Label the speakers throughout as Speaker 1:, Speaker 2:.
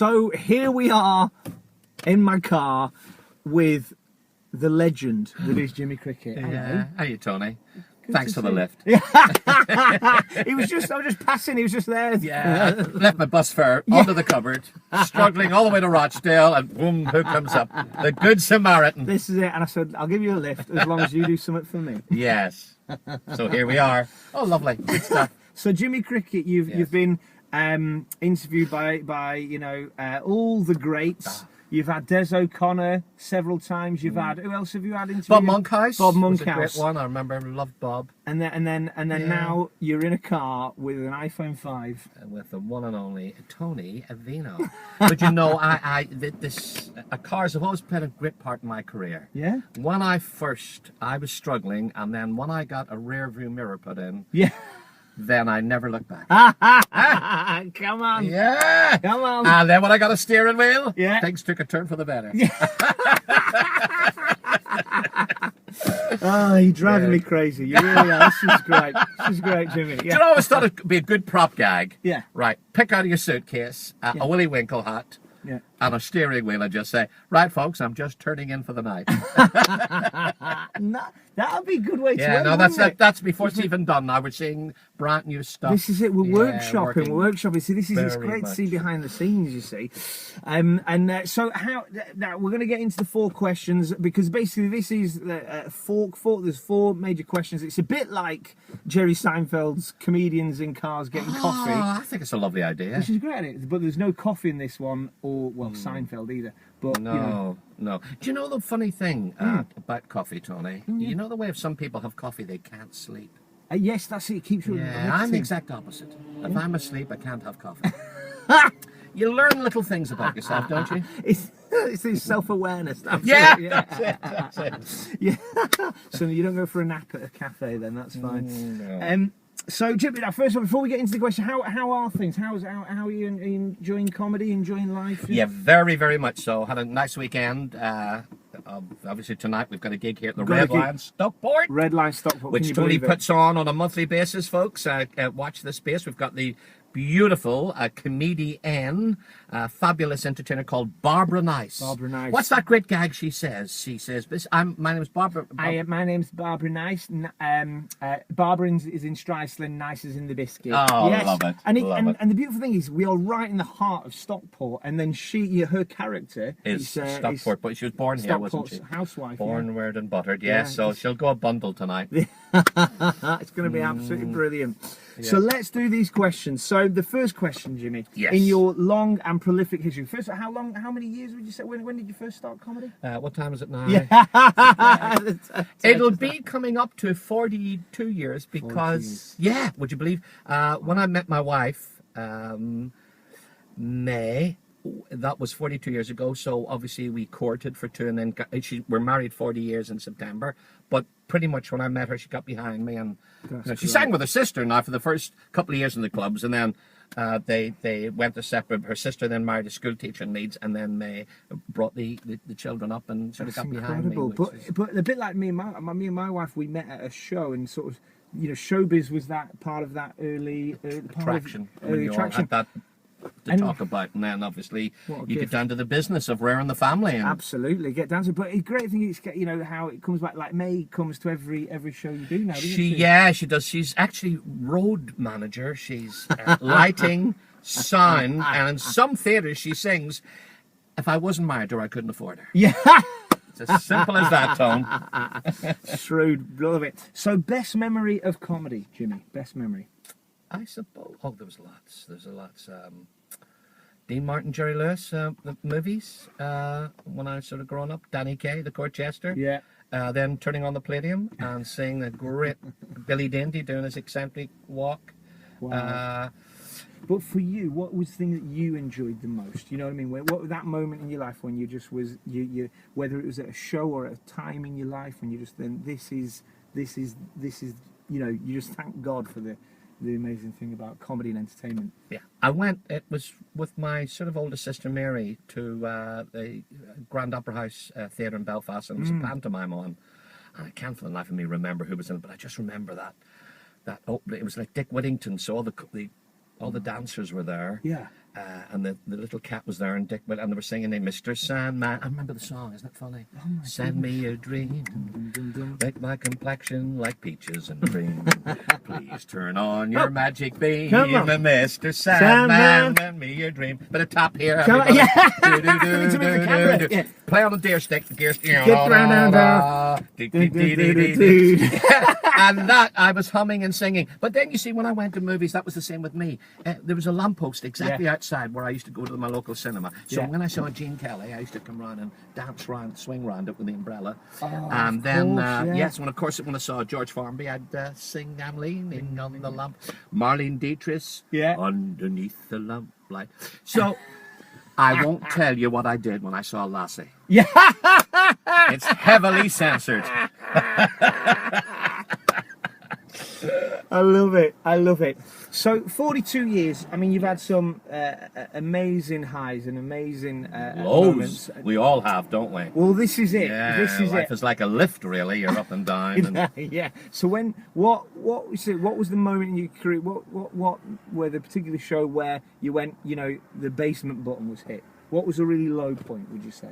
Speaker 1: So here we are in my car with the legend that is Jimmy Cricket.
Speaker 2: Yeah. How are you, Tony? Thanks for the lift.
Speaker 1: I was just passing. He was just there.
Speaker 2: Yeah, I left my bus fare under the cupboard, struggling all the way to Rochdale, and boom, who comes up? The Good Samaritan.
Speaker 1: This is it. And I said, I'll give you a lift as long as you do something for me.
Speaker 2: Yes. So here we are. Oh, lovely. Good stuff.
Speaker 1: So Jimmy Cricket, you've been interviewed by all the greats. You've had Des O'Connor several times. You've had, who else have you had interviewed?
Speaker 2: Bob Monkhouse.
Speaker 1: Bob
Speaker 2: was a
Speaker 1: Monkhouse.
Speaker 2: great one. I remember. Loved Bob.
Speaker 1: And then now you're in a car with an iPhone 5
Speaker 2: with the one and only Tony Vino. But you know, cars have always played a great part in my career.
Speaker 1: Yeah.
Speaker 2: When I was struggling, and then when I got a rear view mirror put in.
Speaker 1: Yeah.
Speaker 2: Then I never looked back.
Speaker 1: Come on.
Speaker 2: Yeah.
Speaker 1: Come on.
Speaker 2: And then when I got a steering wheel,
Speaker 1: things
Speaker 2: took a turn for the better.
Speaker 1: Yeah. Oh, you're driving me crazy. You really are. This is great. This is great, Jimmy. Yeah.
Speaker 2: Do you know, I always thought it'd be a good prop gag.
Speaker 1: Yeah.
Speaker 2: Right. Pick out of your suitcase a Willy Winkle hat.
Speaker 1: Yeah.
Speaker 2: And a steering wheel and just say, right, folks, I'm just turning in for the night.
Speaker 1: That would be a good way to
Speaker 2: end, that's before it's even done now. We're seeing brand new stuff.
Speaker 1: This is it. We're workshopping. See, this is great to see behind the scenes, you see. So how, now we're going to get into the 4 questions, because basically this is FOURQ. There's 4 major questions. It's a bit like Jerry Seinfeld's Comedians in Cars Getting Coffee.
Speaker 2: I think it's a lovely idea.
Speaker 1: Which is great, but there's no coffee in this one, or Seinfeld either. But
Speaker 2: no. Do you know the funny thing about coffee, Tony? You know the way if some people have coffee, they can't sleep.
Speaker 1: Yes, that's it. It keeps you.
Speaker 2: Yeah, I'm the exact opposite. If I'm asleep, I can't have coffee. You learn little things about yourself, don't you?
Speaker 1: It's this self-awareness.
Speaker 2: That's it.
Speaker 1: Yeah. So you don't go for a nap at a cafe, then that's fine.
Speaker 2: No.
Speaker 1: So, Jimmy, first of all, before we get into the question, how are things? How are you enjoying comedy, enjoying life?
Speaker 2: Yeah, very, very much so. Had a nice weekend. Obviously, tonight we've got a gig here at the Red Lion Stockport.
Speaker 1: Red Lion Stockport.
Speaker 2: Which Tony puts on a monthly basis, folks. Watch this space. We've got the beautiful comedian, fabulous entertainer called Barbara Nice.
Speaker 1: Barbara Nice.
Speaker 2: What's that great gag she says? She says, my name is Barbara.
Speaker 1: My name's Barbara Nice. Barbara is in Streisand, Nice is in the biscuit.
Speaker 2: Oh, yes. Love it.
Speaker 1: And the beautiful thing is, we are right in the heart of Stockport, and then her character
Speaker 2: is Stockport, but she was born here, wasn't she?
Speaker 1: Housewife.
Speaker 2: Born, reared and buttered, so she'll go a bundle tonight.
Speaker 1: It's going to be absolutely brilliant. Yeah. So let's do these questions. So the first question, Jimmy, in your long and prolific history, first, how many years would you say? When did you first start comedy?
Speaker 2: What time is it now?
Speaker 1: Yeah.
Speaker 2: It'll be coming up to 42 years because, would you believe, when I met my wife, May, that was 42 years ago, so obviously we courted for 2 and then we're married 40 years in September, but pretty much when I met her, she got behind me, and she sang with her sister now for the first couple of years in the clubs, and then they went to separate. Her sister then married a school teacher in Leeds, and then they brought the children up and sort of got behind me.
Speaker 1: But a bit like me and my wife, we met at a show, and sort of, showbiz was that part of that early
Speaker 2: attraction.
Speaker 1: Early attraction.
Speaker 2: To talk about, and then obviously you get down to the business of rearing the family. And
Speaker 1: absolutely, get down to. But the great thing is, how it comes back. Like May comes to every show you do now.
Speaker 2: She does. She's actually road manager. She's lighting, sound, and in some theatres she sings. If I wasn't married to her, I couldn't afford her.
Speaker 1: Yeah.
Speaker 2: It's as simple as that, Tom.
Speaker 1: Shrewd, love it. So, best memory of comedy, Jimmy. Best memory.
Speaker 2: I suppose. Oh, there was lots. There's lots. Dean Martin, Jerry Lewis, the movies. When I was sort of growing up, Danny Kaye, the court jester.
Speaker 1: Yeah.
Speaker 2: Then turning on the Palladium and seeing the great Billy Dindy doing his eccentric walk.
Speaker 1: Wow. But for you, what was the thing that you enjoyed the most? You know what I mean? What that moment in your life when you just was you whether it was at a show or at a time in your life when you just then this is you just thank God for the amazing thing about comedy and entertainment.
Speaker 2: Yeah, it was with my sort of older sister Mary to the Grand Opera House Theatre in Belfast, and it was a pantomime on. And I can't for the life of me remember who was in it, but I just remember that it was like Dick Whittington, so all the dancers were there.
Speaker 1: Yeah.
Speaker 2: and the little cat was there, and Dick, and they were singing, Mr. Sandman. I remember the song, isn't it funny? Send me a dream, make my complexion like peaches and cream. Please turn on your magic beam, Mr. Sandman, send me a dream. Bit of top here. Play on the deer stick, the gear stick. And that I was humming and singing. But then you see, when I went to movies, that was the same with me. There was a lamppost exactly outside where I used to go to my local cinema. So when I saw Gene Kelly, I used to come round and dance round, swing round it with the umbrella. And then, yes, when I saw George Formby, I'd sing "I'm Leaning on the Lamp." Marlene Dietrich, underneath the lamplight. So I won't tell you what I did when I saw Lassie. Yeah, it's heavily censored.
Speaker 1: I love it. I love it. So 42 years. I mean, you've had some amazing highs and amazing moments.
Speaker 2: We all have, don't we?
Speaker 1: Well, this is it.
Speaker 2: Yeah,
Speaker 1: this is
Speaker 2: life is like a lift, really. You're up and down. And...
Speaker 1: yeah. So what was the moment in your career? What were the particular show where you went? You know, the basement button was hit. What was a really low point? Would you say?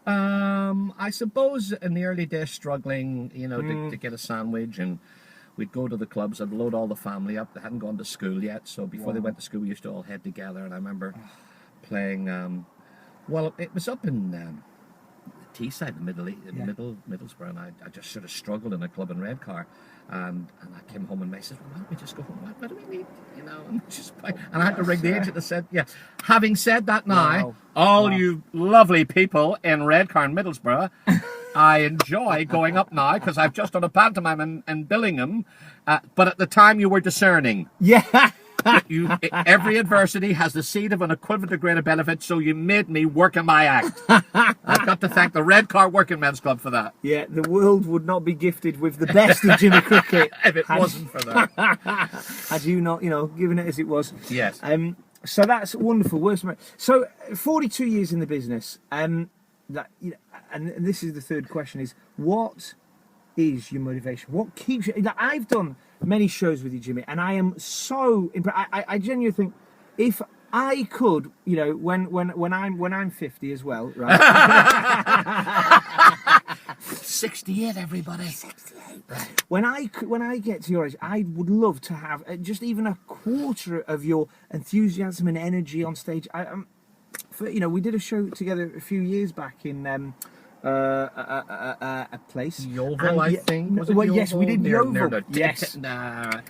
Speaker 2: I suppose in the early days, struggling, you know, to get a sandwich, and we'd go to the clubs. I'd load all the family up. They hadn't gone to school yet, so before they went to school, we used to all head together. And I remember playing. Well, it was up in the Teesside, Middlesbrough, and I just sort of struggled in a club in Redcar. And I came home and I said, well, why don't we just go home? What do we need? You know, and I had to ring the agent and said, yeah. Having said that now, all you lovely people in Redcar and Middlesbrough, I enjoy going up now because I've just done a pantomime in Billingham, but at the time you were discerning.
Speaker 1: Yeah.
Speaker 2: Every adversity has the seed of an equivalent degree of benefit, so you made me work in my act. I've got to thank the Redcar Working Men's Club for that.
Speaker 1: Yeah, the world would not be gifted with the best of Jimmy Cricket
Speaker 2: if it wasn't for that.
Speaker 1: Had you not, given it as it was.
Speaker 2: Yes.
Speaker 1: So that's wonderful. So 42 years in the business. And this is the third question: is what is your motivation? What keeps you? I've done many shows with you, Jimmy, and I am so impressed. I genuinely think if I could, when I'm 50 as well, right?
Speaker 2: 68, everybody. 68. Right.
Speaker 1: When I get to your age, I would love to have just even a quarter of your enthusiasm and energy on stage. We did a show together a few years back in a place.
Speaker 2: Yeovil, I think. Was it
Speaker 1: well,
Speaker 2: Yeovil?
Speaker 1: Yes, we did Yeovil.
Speaker 2: Yes.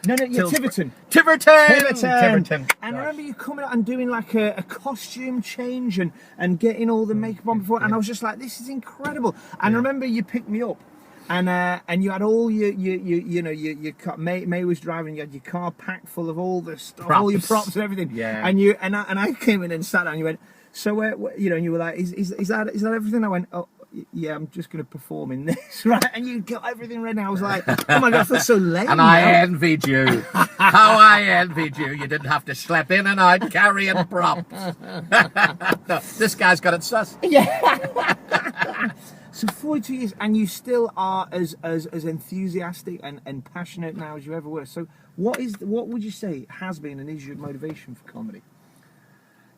Speaker 1: Tiverton.
Speaker 2: Tiverton.
Speaker 1: And I remember you coming out and doing like a costume change and getting all the makeup on before, and I was just like, this is incredible. And I remember you picked me up. And you had all your car. May was driving. You had your car packed full of all the stuff, all your props and everything.
Speaker 2: Yeah.
Speaker 1: And I came in and sat down. And you went, so and you were like, is that everything? I went, oh yeah, I'm just going to perform in this, right? And you got everything ready. I was like, oh my god, I feel so lame.
Speaker 2: And I envied you. How I envied you. You didn't have to schlep in and out carrying props. No, this guy's got it sus.
Speaker 1: Yeah. So 42 years, and you still are as enthusiastic and passionate now as you ever were. So what would you say has been and is your motivation for comedy?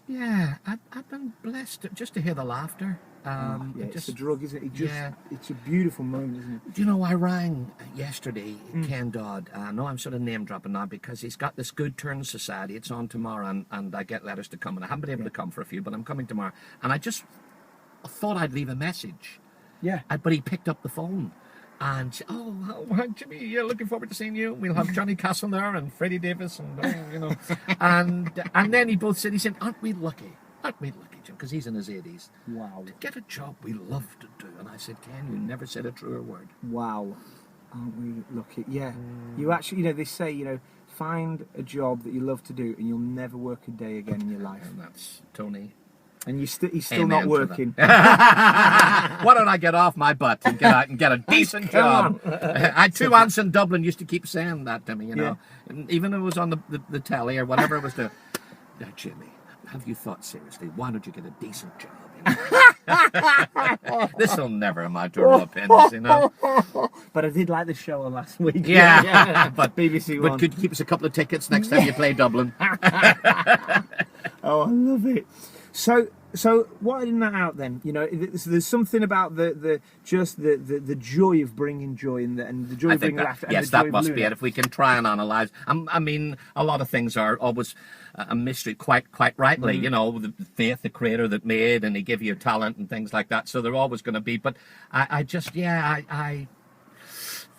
Speaker 2: Yeah, I've been blessed just to hear the laughter.
Speaker 1: It's a drug, isn't it? It's a beautiful moment, isn't it?
Speaker 2: Do you know, I rang yesterday Ken Dodd. I know I'm sort of name dropping now because he's got this Good Turns Society. It's on tomorrow, and I get letters to come, and I haven't been able to come for a few, but I'm coming tomorrow. And I just thought I'd leave a message.
Speaker 1: Yeah.
Speaker 2: But he picked up the phone and said, Jimmy, yeah, looking forward to seeing you. We'll have Johnny Castle there and Freddie Davis and and then he said, aren't we lucky, Jim? Because he's in his 80s.
Speaker 1: Wow.
Speaker 2: To get a job we love to do. And I said, Ken, you never said a truer word.
Speaker 1: Wow. Aren't we lucky? Yeah. You actually, they say, find a job that you love to do and you'll never work a day again in your life.
Speaker 2: And that's Tony.
Speaker 1: And he's still not working.
Speaker 2: Why don't I get off my butt and get out and get a decent job? I had two aunts in Dublin used to keep saying that to me, And even if it was on the telly or whatever it was to, now, Jimmy, have you thought seriously? Why don't you get a decent job? This will never amount to a opinions,
Speaker 1: But I did like the show last week.
Speaker 2: Yeah.
Speaker 1: But BBC One.
Speaker 2: But could you keep us a couple of tickets next time you play Dublin?
Speaker 1: Oh, I love it. So widening that out, then, you know, there's something about the joy of bringing joy and the joy of bringing laughter.
Speaker 2: Yes, that must be it. If we can try and analyse, I mean, a lot of things are always a mystery, quite rightly. You know, the faith, the Creator that made, and He give you talent and things like that. So they're always going to be. But I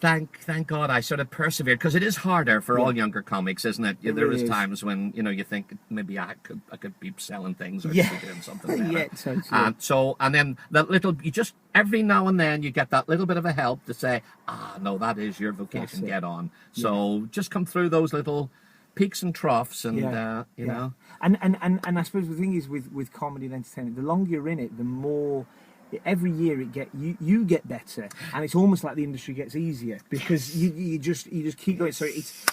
Speaker 2: thank God I sort of persevered, because it is harder for all younger comics, isn't it? There
Speaker 1: really
Speaker 2: is
Speaker 1: is.
Speaker 2: times when, you know, you think maybe I could be selling things or be doing something better.
Speaker 1: Yeah, totally.
Speaker 2: And then that little, you just every now and then you get that little bit of a help to say, no, that is your vocation. Get on. So just come through those little peaks and troughs, and you know.
Speaker 1: And I suppose the thing is with comedy and entertainment, the longer you're in it, the more. Every year you get better, and it's almost like the industry gets easier, because you just keep going. So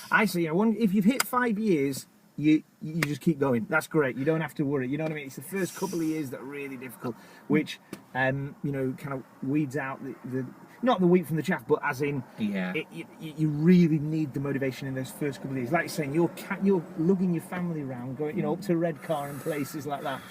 Speaker 1: I say, you know, if you've hit 5 years, you just keep going. That's great. You don't have to worry. You know what I mean? It's the first couple of years that are really difficult, which you know, kind of weeds out the not the wheat from the chaff, but as in you really need the motivation in those first couple of years. Like you're saying, you're lugging your family around, going, you know, up to Red Car and places like that.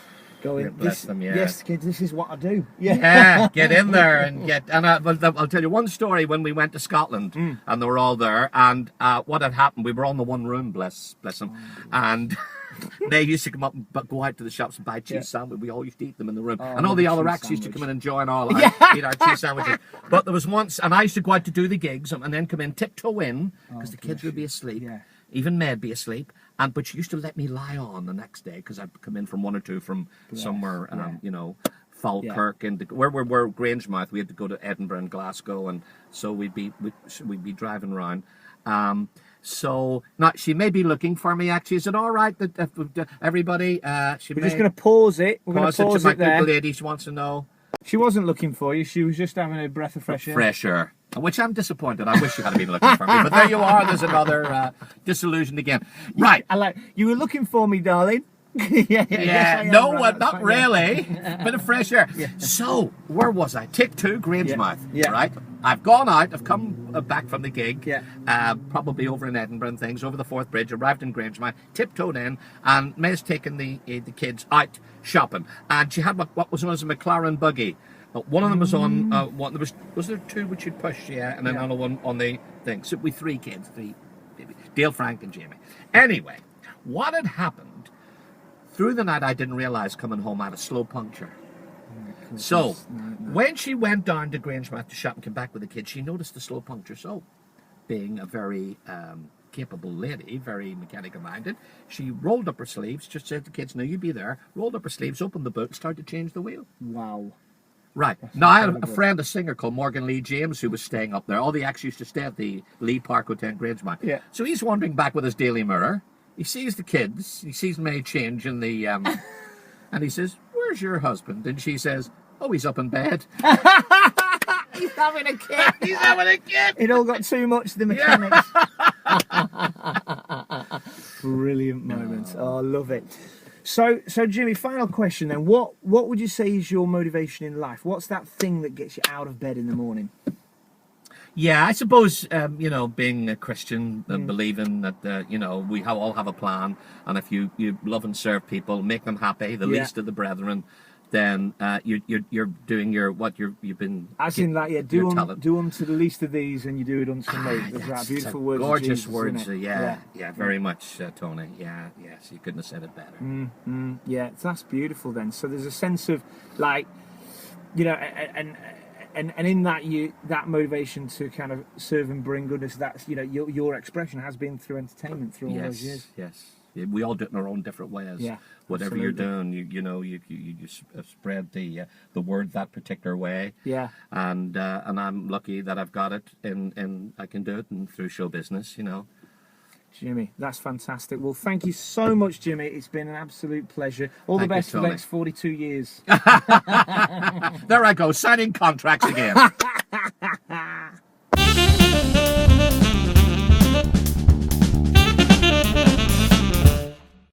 Speaker 1: Going,
Speaker 2: bless them,
Speaker 1: yes, kids, this is what I do.
Speaker 2: Get in there and get. And I'll tell you one story. When we went to Scotland, and they were all there, and what had happened, we were on the one room, bless them, and they used to come up and go out to the shops and buy cheese sandwiches. We all used to eat them in the room, and all the other acts used to come in and join our eat our cheese sandwiches. But there was once, and I used to go out to do the gigs and then come in, tiptoe in, because the kids would be asleep. Even Med be asleep, but she used to let me lie on the next day, because I'd come in from one or two from somewhere, you know, FOURQ, and where we're Grangemouth. We had to go to Edinburgh and Glasgow, and so we'd be driving around. So now she may be looking for me. Actually, is it all right that everybody? We're
Speaker 1: just going to pause it. We're going to pause it there.
Speaker 2: The lady, she wants to know.
Speaker 1: She wasn't looking for you. She was just having a breath of fresh air.
Speaker 2: Fresh air. Which I'm disappointed. I wish you had been looking for me. But there you are. There's another disillusioned again. Right.
Speaker 1: You were looking for me, darling.
Speaker 2: No, not really. Bit of fresh air. So, where was I? Tick 2, Grangemouth. Right? I've gone out. I've come back from the gig. Probably over in Edinburgh and things, over the Forth Bridge. Arrived in Grangemouth, tiptoed in, and May's taken the kids out shopping. And she had what was known as a McLaren buggy. One of them was on. Was there two which you'd push? And then another one on the thing. So we 3 kids, 3 baby, Dale, Frank, and Jamie. Anyway, what had happened? Through the night, I didn't realise coming home I had a slow puncture. So, when she went down to Grangemouth to shop and came back with the kids, she noticed the slow puncture. So, being a very capable lady, very mechanically minded, she rolled up her sleeves, just said to the kids, "No, you be there." Rolled up her sleeves, opened the boot, started to change the wheel.
Speaker 1: Wow.
Speaker 2: Right. Now, I had a friend, a singer called Morgan Lee James, who was staying up there. All the acts used to stay at the Lee Park Hotel in Grangemouth. So he's wandering back with his Daily Mirror. He sees the kids. He sees May change in the... and he says, "Where's your husband?" And she says, "Oh, he's up in bed."
Speaker 1: He's having a kid.
Speaker 2: He's having a kid.
Speaker 1: It all got too much, the mechanics. Brilliant moment. Oh, I love it. So Jimmy, final question then. What would you say is your motivation in life? What's that thing that gets you out of bed in the morning?
Speaker 2: Yeah, I suppose, you know, being a Christian and believing that, you know, we all have a plan, and if you love and serve people, make them happy, the least of the brethren, then you're doing you've been...
Speaker 1: As in that, do unto the least of these, and you do it unto me. There's that beautiful words.
Speaker 2: Gorgeous
Speaker 1: Jesus,
Speaker 2: words, very much, Tony. Yes, you couldn't have said it better.
Speaker 1: Yeah, that's beautiful then. So there's a sense of, like, you know, and in that that motivation to kind of serve and bring goodness, that's, you know, your expression has been through entertainment through all those years.
Speaker 2: Yes. We all do it in our own different ways. Whatever you're doing, you spread the word that particular way. And I'm lucky that I've got it, and I can do it through show business. You know.
Speaker 1: Jimmy, that's fantastic. Well, thank you so much, Jimmy. It's been an absolute pleasure. All the best for the next 42 years.
Speaker 2: There I go, signing contracts again.